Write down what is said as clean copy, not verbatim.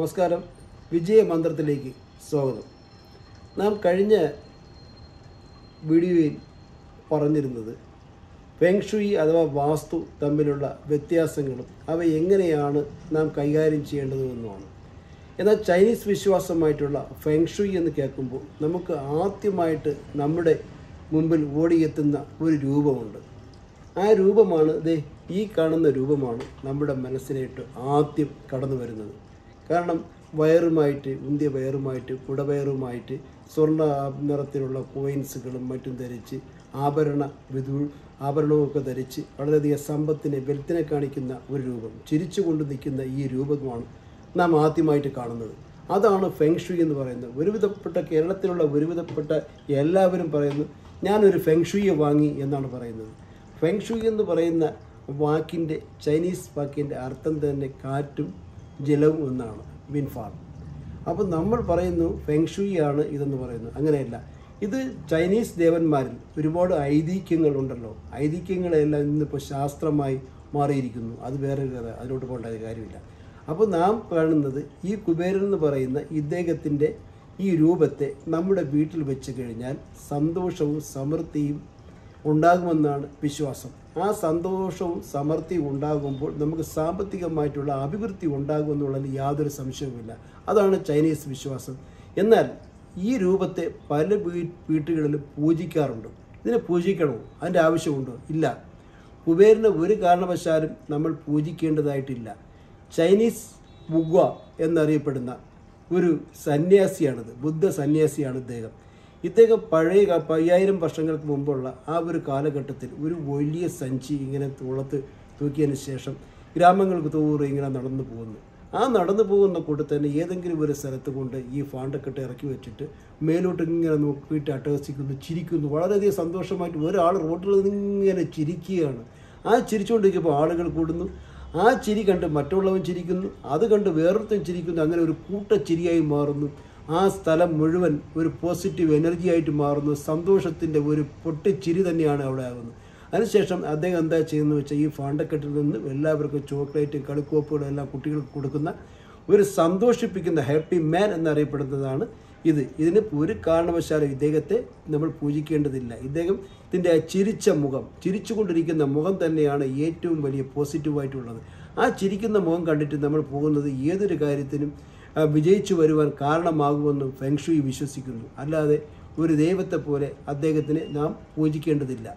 നമസ്കാരം. വിജയമന്ത്രത്തിലേക്ക് സ്വാഗതം. നാം കഴിഞ്ഞ വീഡിയോയിൽ പറഞ്ഞിരുന്നത് ഫെങ്ഷുയി അഥവാ വാസ്തു തമ്മിലുള്ള വ്യത്യാസങ്ങളും അവ എങ്ങനെയാണ് നാം കൈകാര്യം ചെയ്യേണ്ടതെന്നുമാണ്. എന്നാൽ ചൈനീസ് വിശ്വാസമായിട്ടുള്ള ഫെങ്ഷുയി എന്ന് കേൾക്കുമ്പോൾ നമുക്ക് ആദ്യമായിട്ട് നമ്മുടെ മുമ്പിൽ ഓടിയെത്തുന്ന ഒരു രൂപമുണ്ട്. ആ രൂപമാണ് ഈ കാണുന്ന രൂപമാണ് നമ്മുടെ മനസ്സിലേക്ക് ആദ്യം കടന്നു വരുന്നത്. കാരണം വയറുമായിട്ട്, ഉന്തിയ വയറുമായിട്ട്, കുടവയറുമായിട്ട്, സ്വർണ്ണ നിറത്തിലുള്ള കോയിൻസുകളും മറ്റും ധരിച്ച്, ആഭരണമൊക്കെ ധരിച്ച് വളരെയധികം സമ്പത്തിനെ, വെൽത്തിനെ കാണിക്കുന്ന ഒരു രൂപം, ചിരിച്ചുകൊണ്ട് നിൽക്കുന്ന ഈ രൂപമാണ് നാം ആദ്യമായിട്ട് കാണുന്നത്. അതാണ് ഫെങ്ഷുയി എന്ന് പറയുന്നത്. ഒരുവിധപ്പെട്ട കേരളത്തിലുള്ള ഒരുവിധപ്പെട്ട എല്ലാവരും പറയുന്നു, ഞാനൊരു ഫെങ്ഷുയെ വാങ്ങി എന്നാണ് പറയുന്നത്. ഫെങ്ഷുയി എന്ന് പറയുന്ന വാക്കിൻ്റെ, ചൈനീസ് വാക്കിൻ്റെ അർത്ഥം തന്നെ കാറ്റും ജലവും എന്നാണ്, വിൻഫാൾ. അപ്പോൾ നമ്മൾ പറയുന്നു ഫെങ്ഷുയിയാണ് ഇതെന്ന് പറയുന്നു. അങ്ങനെയല്ല. ഇത് ചൈനീസ് ദേവന്മാരിൽ ഒരുപാട് ഐതിഹ്യങ്ങളുണ്ടല്ലോ. ഐതിഹ്യങ്ങളെല്ലാം ഇന്നിപ്പോൾ ശാസ്ത്രമായി മാറിയിരിക്കുന്നു. അത് വേറൊരു കഥ, അതിലോട്ട് പോകേണ്ട കാര്യമില്ല. അപ്പോൾ നാം കാണുന്നത് ഈ കുബേരൻ എന്ന് പറയുന്ന ഇദ്ദേഹത്തിൻ്റെ ഈ രൂപത്തെ നമ്മുടെ വീട്ടിൽ വെച്ച് കഴിഞ്ഞാൽ സന്തോഷവും സമൃദ്ധിയും ഉണ്ടാകുമെന്നാണ് വിശ്വാസം. ആ സന്തോഷവും സമൃദ്ധിയും ഉണ്ടാകുമ്പോൾ നമുക്ക് സാമ്പത്തികമായിട്ടുള്ള അഭിവൃദ്ധി ഉണ്ടാകുമെന്നുള്ളതിൽ യാതൊരു സംശയവുമില്ല. അതാണ് ചൈനീസ് വിശ്വാസം. എന്നാൽ ഈ രൂപത്തെ പല വീട്ടുകളിലും പൂജിക്കാറുണ്ട്. ഇതിനെ പൂജിക്കണമോ? അതിൻ്റെ ആവശ്യമുണ്ടോ? ഇല്ല. കുബേരനെ ഒരു കാരണവശാലും നമ്മൾ പൂജിക്കേണ്ടതായിട്ടില്ല. ചൈനീസ് ബുഗ്വ എന്നറിയപ്പെടുന്ന ഒരു സന്യാസിയാണിത്, ബുദ്ധ സന്യാസിയാണ് ഇദ്ദേഹം പഴയ 5000 വർഷങ്ങൾക്ക് മുമ്പുള്ള ആ ഒരു കാലഘട്ടത്തിൽ ഒരു വലിയ സഞ്ചി ഇങ്ങനെ തോളത്ത് തൂക്കിയതിന് ശേഷം ഗ്രാമങ്ങൾക്ക് തോറും ഇങ്ങനെ നടന്നു പോകുന്നു. ആ നടന്നു പോകുന്ന കൂട്ടത്തിൽ തന്നെ ഏതെങ്കിലും ഒരു സ്ഥലത്ത് കൊണ്ട് ഈ ഫാണ്ടക്കെട്ട് ഇറക്കി വെച്ചിട്ട് മേലോട്ട് ഇങ്ങനെ നോക്കിയിട്ട് അട്ടഹസിക്കുന്നു, ചിരിക്കുന്നു. വളരെയധികം സന്തോഷമായിട്ട് ഒരാൾ റോഡിൽ ഇങ്ങനെ ചിരിക്കുകയാണ്. ആ ചിരിച്ചുകൊണ്ടിരിക്കുമ്പോൾ ആളുകൾ കൂടുന്നു. ആ ചിരി കണ്ട് മറ്റുള്ളവൻ ചിരിക്കുന്നു, അത് കണ്ട് വേറൊരുത്തൻ ചിരിക്കുന്നു. അങ്ങനെ ഒരു കൂട്ടച്ചിരിയായി മാറുന്നു. ആ സ്ഥലം മുഴുവൻ ഒരു പോസിറ്റീവ് എനർജി ആയിട്ട് മാറുന്നു. സന്തോഷത്തിൻ്റെ ഒരു പൊട്ടിച്ചിരി തന്നെയാണ് അവിടെ ആകുന്നത്. അതിനുശേഷം അദ്ദേഹം എന്താ ചെയ്യുന്നത് വെച്ചാൽ ഈ ഫാണ്ടക്കെട്ടിൽ നിന്ന് എല്ലാവർക്കും ചോക്ലേറ്റും കളിക്കോപ്പുകളും എല്ലാം കുട്ടികൾക്ക് കൊടുക്കുന്ന ഒരു സന്തോഷിപ്പിക്കുന്ന ഹാപ്പി മാൻ എന്നറിയപ്പെടുന്നതാണ് ഇത്. ഇതിന് ഒരു കാരണവശാലും ഇദ്ദേഹത്തെ നമ്മൾ പൂജിക്കേണ്ടതില്ല. ഇദ്ദേഹത്തിൻ്റെ ആ ചിരിച്ച മുഖം, ചിരിച്ചുകൊണ്ടിരിക്കുന്ന മുഖം തന്നെയാണ് ഏറ്റവും വലിയ പോസിറ്റീവായിട്ടുള്ളത്. ആ ചിരിക്കുന്ന മുഖം കണ്ടിട്ട് നമ്മൾ പോകുന്നത് ഏതൊരു കാര്യത്തിനും വിജയിച്ചു വരുവാൻ കാരണമാകുമെന്നും ഫെങ്ഷുയി വിശ്വസിക്കുന്നു. അല്ലാതെ ഒരു ദൈവത്തെ പോലെ അദ്ദേഹത്തിനെ നാം പൂജിക്കേണ്ടതില്ല.